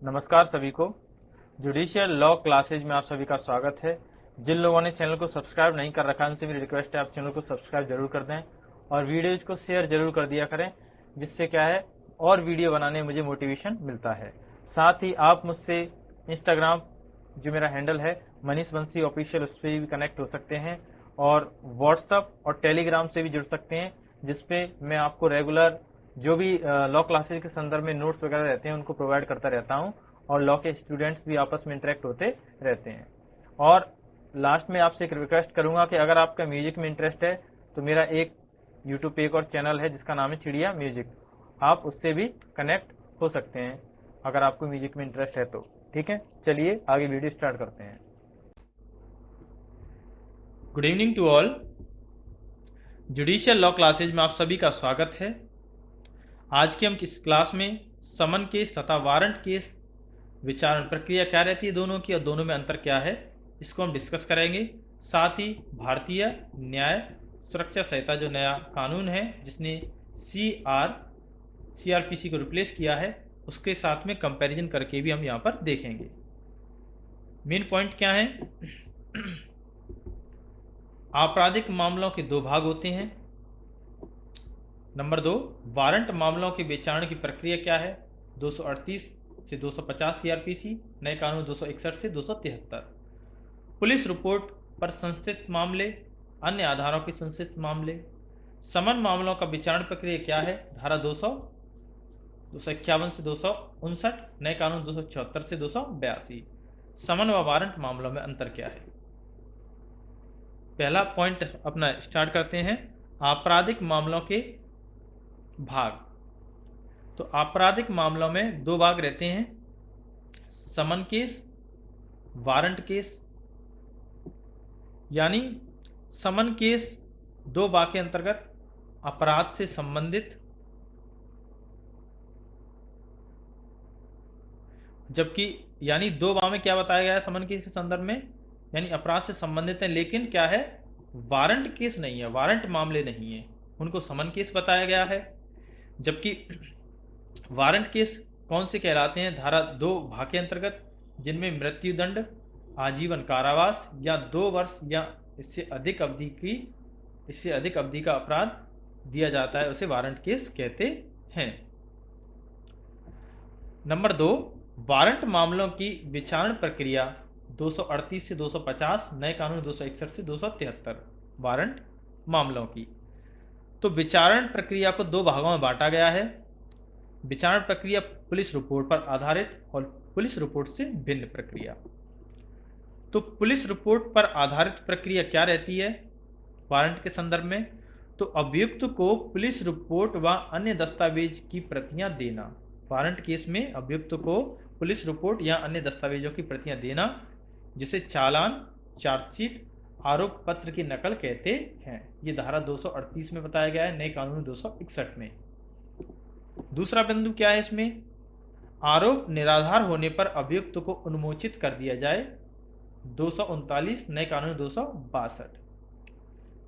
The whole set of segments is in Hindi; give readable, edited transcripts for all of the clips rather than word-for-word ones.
नमस्कार सभी को। जुडिशियल लॉ क्लासेज में आप सभी का स्वागत है। जिन लोगों ने चैनल को सब्सक्राइब नहीं कर रखा है उनसे मेरी रिक्वेस्ट है आप चैनल को सब्सक्राइब जरूर कर दें और वीडियोज़ को शेयर जरूर कर दिया करें, जिससे क्या है और वीडियो बनाने में मुझे मोटिवेशन मिलता है। साथ ही आप मुझसे इंस्टाग्राम, जो मेरा हैंडल है मनीष बंसी ऑफिशियल, उस पर भी कनेक्ट हो सकते हैं और व्हाट्सअप और टेलीग्राम से भी जुड़ सकते हैं, जिसपे मैं आपको रेगुलर जो भी लॉ क्लासेज के संदर्भ में नोट्स वगैरह रहते हैं उनको प्रोवाइड करता रहता हूं और लॉ के स्टूडेंट्स भी आपस में इंटरेक्ट होते रहते हैं। और लास्ट में आपसे एक रिक्वेस्ट करूंगा कि अगर आपका म्यूजिक में इंटरेस्ट है तो मेरा एक यूट्यूब पे एक और चैनल है जिसका नाम है चिड़िया म्यूजिक, आप उससे भी कनेक्ट हो सकते हैं अगर आपको म्यूजिक में इंटरेस्ट है तो। ठीक है, चलिए आगे वीडियो स्टार्ट करते हैं। Good evening to all. Judicial law classes में आप सभी का स्वागत है। आज की हम इस क्लास में समन केस तथा वारंट केस विचारण प्रक्रिया क्या रहती है दोनों की और दोनों में अंतर क्या है, इसको हम डिस्कस करेंगे। साथ ही भारतीय न्याय सुरक्षा संहिता जो नया कानून है जिसने सीआरपीसी को रिप्लेस किया है, उसके साथ में कंपैरिजन करके भी हम यहाँ पर देखेंगे। मेन पॉइंट क्या है? आपराधिक मामलों के दो भाग होते हैं। नंबर 2, वारंट मामलों के विचारण की प्रक्रिया क्या है? 238 से 250 सीआरपीसी, नए कानून 261 से 273। पुलिस रिपोर्ट पर संस्थित मामले, अन्य आधारों के संस्थित मामले। समन मामलों का विचारण प्रक्रिया क्या है? धारा 251 से 259, नए कानून 274 से 282। समन व वारंट मामलों में अंतर क्या है? पहला पॉइंट अपना स्टार्ट करते हैं, आपराधिक मामलों के भाग। तो आपराधिक मामलों में दो भाग रहते हैं, समन केस, वारंट केस। यानी समन केस दो भाग के अंतर्गत अपराध से संबंधित, जबकि यानी दो भाग में क्या बताया गया है समन केस के संदर्भ में, यानी अपराध से संबंधित है, लेकिन क्या है, वारंट केस नहीं है, वारंट मामले नहीं है, उनको समन केस बताया गया है। जबकि वारंट केस कौन से कहलाते हैं? धारा 2 भाग के अंतर्गत, जिनमें मृत्युदंड, आजीवन कारावास या 2 वर्ष या इससे अधिक अवधि का अपराध दिया जाता है, उसे वारंट केस कहते हैं। नंबर 2, वारंट मामलों की विचारण प्रक्रिया 238 से 250, नए कानून 261 से 273। वारंट मामलों की तो विचारण प्रक्रिया को दो भागों में बांटा गया है। विचारण प्रक्रिया पुलिस रिपोर्ट पर आधारित और पुलिस रिपोर्ट से भिन्न प्रक्रिया। तो पुलिस रिपोर्ट पर आधारित प्रक्रिया क्या रहती है वारंट के संदर्भ में? तो अभियुक्त को पुलिस रिपोर्ट व अन्य दस्तावेज की प्रतियां देना। वारंट केस में अभियुक्त को पुलिस रिपोर्ट या अन्य दस्तावेजों की प्रतियां देना, जिसे चालान, चार्जशीट, आरोप पत्र की नकल कहते हैं। ये धारा 238 में बताया गया है, नए कानून 261 में। दूसरा बिंदु क्या है इसमें? आरोप निराधार होने पर अभियुक्त को उन्मोचित कर दिया जाए, 239, नए कानून 262।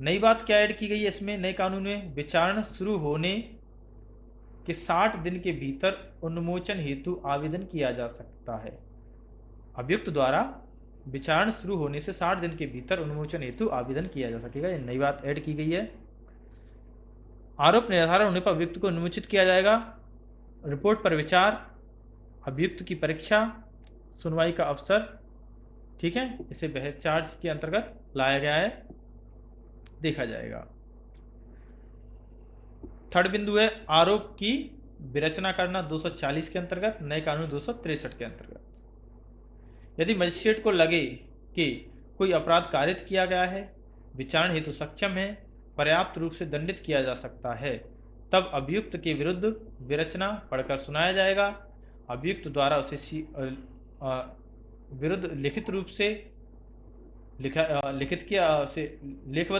नई बात क्या ऐड की गई है इसमें नए कानून में? विचारण शुरू होने के 60 दिन के भीतर उन्मोचन हेतु आवेदन किया जा सकता है। अभियुक्त द्वारा विचारण शुरू होने से 60 दिन के भीतर उन्मोचन हेतु आवेदन किया जा सकेगा, ये नई बात ऐड की गई है। आरोप निराधार होने पर अभियुक्त को उन्मोचित किया जाएगा। रिपोर्ट पर विचार, अभियुक्त की परीक्षा, सुनवाई का अवसर, ठीक है, इसे बहस चार्ज के अंतर्गत लाया गया है, देखा जाएगा। थर्ड बिंदु है आरोप की विरचना करना, 240 के अंतर्गत, नए कानून 263 के अंतर्गत। यदि मजिस्ट्रेट को लगे कि कोई अपराध कारित किया गया है, विचारण हेतु सक्षम है, पर्याप्त रूप से दंडित किया जा सकता है, तब अभियुक्त के विरुद्ध विरचना पढ़कर सुनाया जाएगा। अभियुक्त द्वारा उसे विरुद्ध लिखित रूप से लेखबद्ध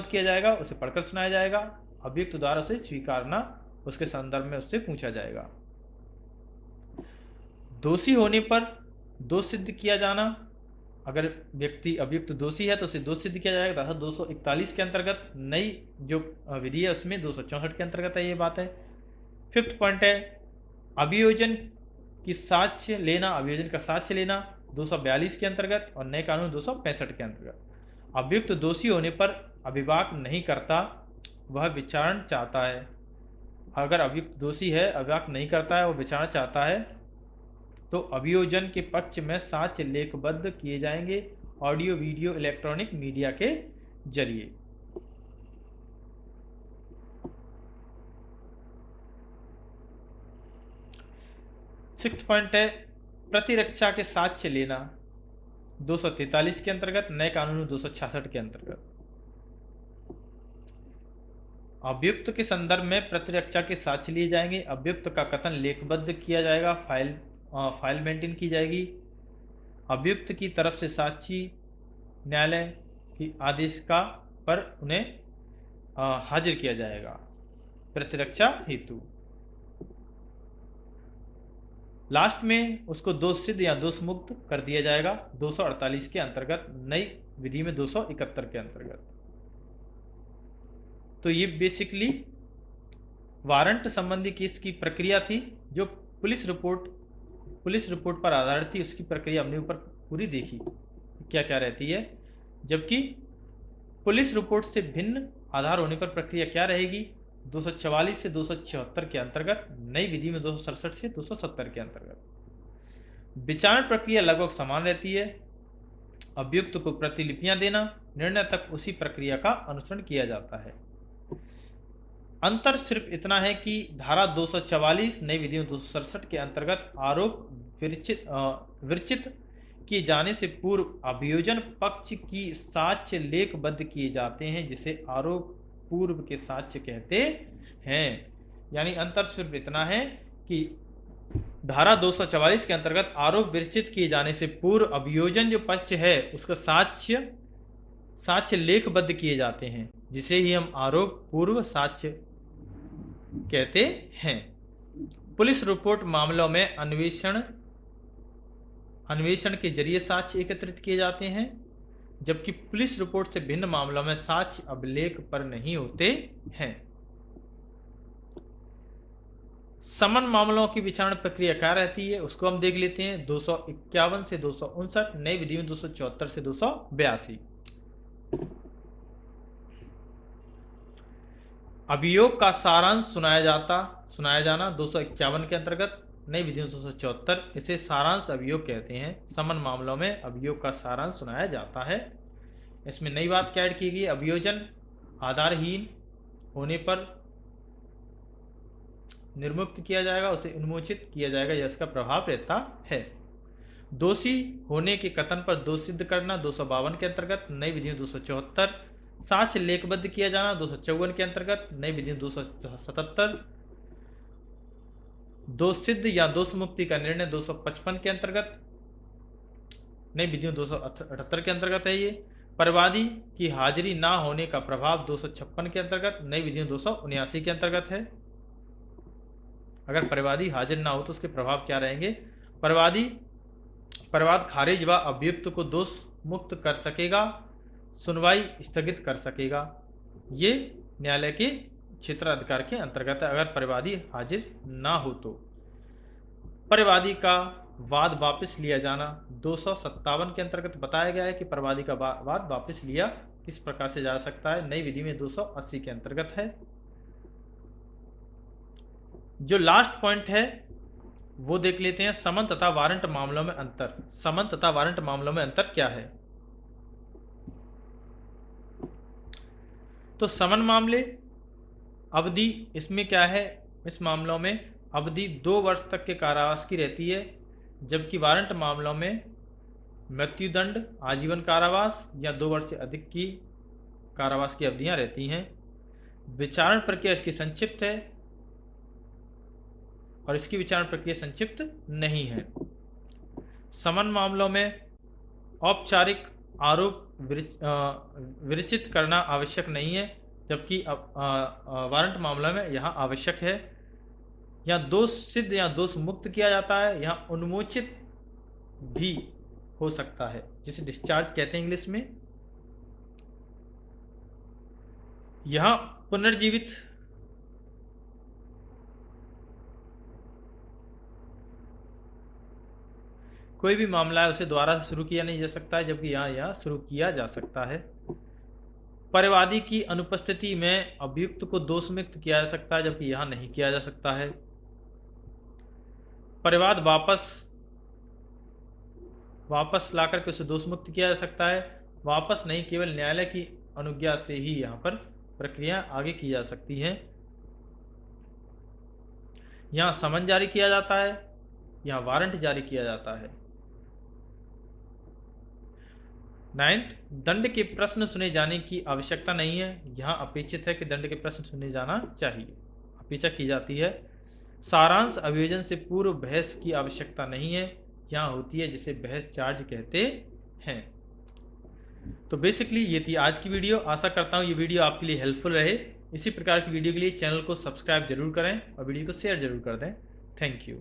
किया जाएगा, उसे पढ़कर सुनाया जाएगा। अभियुक्त द्वारा उसे स्वीकारना, उसके संदर्भ में उससे पूछा जाएगा। दोषी होने पर दोष सिद्ध किया जाना, अगर व्यक्ति अभियुक्त दोषी है तो उसे दोष सिद्ध किया जाएगा, तथा 241 के अंतर्गत। नई जो विधि है उसमें 264 के अंतर्गत है, ये बात है। फिफ्थ पॉइंट है अभियोजन कि साक्ष्य लेना, अभियोजन का साक्ष्य लेना 242 के अंतर्गत और नए कानून 265 के अंतर्गत। अभियुक्त दोषी होने पर अभिभाग नहीं करता, वह विचारण चाहता है। अगर अभियुक्त दोषी है, अभिभाग नहीं करता है, वो विचारण चाहता है, तो अभियोजन के पक्ष में साक्ष्य लेखबद्ध किए जाएंगे ऑडियो, वीडियो, इलेक्ट्रॉनिक मीडिया के जरिए। सिक्स्थ पॉइंट है प्रतिरक्षा के साक्ष्य लेना 243 के अंतर्गत, नए कानून 266 के अंतर्गत। अभियुक्त के संदर्भ में प्रतिरक्षा के साक्ष्य लिए जाएंगे, अभियुक्त का कथन लेखबद्ध किया जाएगा, फाइल मेंटेन की जाएगी। अभियुक्त की तरफ से साक्षी न्यायालय की आदेश का पर उन्हें हाजिर किया जाएगा प्रतिरक्षा हेतु। लास्ट में उसको दोष सिद्ध या दोष मुक्त कर दिया जाएगा 248 के अंतर्गत, नई विधि में 271 के अंतर्गत। तो ये बेसिकली वारंट संबंधी केस की प्रक्रिया थी, जो पुलिस रिपोर्ट पर आधारित थी। उसकी प्रक्रिया हमने ऊपर पूरी देखी क्या क्या रहती है। जबकि पुलिस रिपोर्ट से भिन्न आधार होने पर प्रक्रिया क्या रहेगी, 244 से 276 के अंतर्गत, नई विधि में 267 से 270 के अंतर्गत। विचारण प्रक्रिया लगभग समान रहती है। अभियुक्त को प्रतिलिपियां देना, निर्णय तक उसी प्रक्रिया का अनुसरण किया जाता है। अंतर सिर्फ इतना है कि धारा 244 नई विधि में 267 के अंतर्गत आरोप विरचित किए जाने से पूर्व अभियोजन पक्ष की साक्ष्य लेखबद्ध किए जाते हैं, जिसे आरोप पूर्व के साक्ष्य कहते हैं। यानी अंतर सिर्फ इतना है कि धारा 244 के अंतर्गत आरोप विरचित किए जाने से पूर्व अभियोजन जो पक्ष है उसका साक्ष्य लेखबद्ध किए जाते हैं, जिसे ही हम आरोप पूर्व साक्ष्य कहते हैं। पुलिस रिपोर्ट मामलों में अन्वेषण के जरिए साक्ष्य एकत्रित किए जाते हैं, जबकि पुलिस रिपोर्ट से भिन्न मामलों में साक्ष्य अभिलेख पर नहीं होते हैं। समन मामलों की विचारण प्रक्रिया क्या रहती है उसको हम देख लेते हैं। 251 से 259, नई विधि में 274 से 282। अभियोग का सारांश सुनाया जाना 251 के अंतर्गत, नई विधि 274, इसे सारांश अभियोग कहते हैं। समन मामलों में अभियोग का सारांश सुनाया जाता है। इसमें नई बात क्या ऐड की गई, अभियोजन आधारहीन होने पर निर्मुक्त किया जाएगा, उसे उन्मोचित किया जाएगा, यह इसका प्रभाव रहता है। दोषी होने के कथन पर दोष सिद्ध करना 252 के अंतर्गत, नई विधि 274। साक्ष्य लेखबद्ध किया जाना 254 के अंतर्गत, नई विधि 277। दोष सिद्ध या दोष मुक्ति का निर्णय 255 के अंतर्गत, नई विधि 278 के अंतर्गत है ये। परिवादी की हाजिरी ना होने का प्रभाव 256 के अंतर्गत, नई विधि 279 के अंतर्गत है। अगर परिवादी हाजिर ना हो तो उसके प्रभाव क्या रहेंगे, परिवाद खारिज व अभियुक्त को दोष मुक्त कर सकेगा, सुनवाई स्थगित कर सकेगा। ये न्यायालय के क्षेत्राधिकार के अंतर्गत है। अगर परिवादी हाजिर ना हो तो परिवादी का वाद वापस लिया जाना 257 के अंतर्गत बताया गया है कि परिवादी का वाद वापस लिया किस प्रकार से जा सकता है, नई विधि में 280 के अंतर्गत है। जो लास्ट पॉइंट है वो देख लेते हैं, समन तथा वारंट मामलों में अंतर। समन तथा वारंट मामलों में अंतर क्या है, तो समन मामले अवधि इसमें क्या है, इस मामलों में अवधि 2 वर्ष तक के कारावास की रहती है, जबकि वारंट मामलों में मृत्युदंड, आजीवन कारावास या 2 वर्ष से अधिक की कारावास की अवधियां रहती हैं। विचारण प्रक्रिया इसकी संक्षिप्त है और इसकी विचारण प्रक्रिया संक्षिप्त नहीं है। समन मामलों में औपचारिक आरोप विरचित करना आवश्यक नहीं है, जबकि वारंट मामला में यहाँ आवश्यक है। यहाँ दोष सिद्ध या दोष मुक्त किया जाता है, यहाँ उन्मोचित भी हो सकता है, जिसे डिस्चार्ज कहते हैं इंग्लिश में। यहाँ पुनर्जीवित कोई भी मामला है उसे दोबारा से शुरू किया नहीं जा सकता है, जबकि यहाँ यह शुरू किया जा सकता है। परिवादी की अनुपस्थिति में अभियुक्त को दोष मुक्त किया जा सकता है, जबकि यहाँ नहीं किया जा सकता है। परिवाद वापस लाकर के उसे दोष मुक्त किया जा सकता है, वापस नहीं, केवल न्यायालय की अनुज्ञा से ही यहाँ पर प्रक्रिया आगे की जा सकती है। यहाँ समन जारी किया जाता है, यहाँ वारंट जारी किया जाता है। 9th, दंड के प्रश्न सुने जाने की आवश्यकता नहीं है, यहाँ अपेक्षित है कि दंड के प्रश्न सुने जाना चाहिए, अपेक्षा की जाती है। सारांश अभियोजन से पूर्व बहस की आवश्यकता नहीं है, यहाँ होती है, जिसे बहस चार्ज कहते हैं। तो बेसिकली ये थी आज की वीडियो। आशा करता हूँ ये वीडियो आपके लिए हेल्पफुल रहे। इसी प्रकार की वीडियो के लिए चैनल को सब्सक्राइब जरूर करें और वीडियो को शेयर जरूर कर दें। Thank you.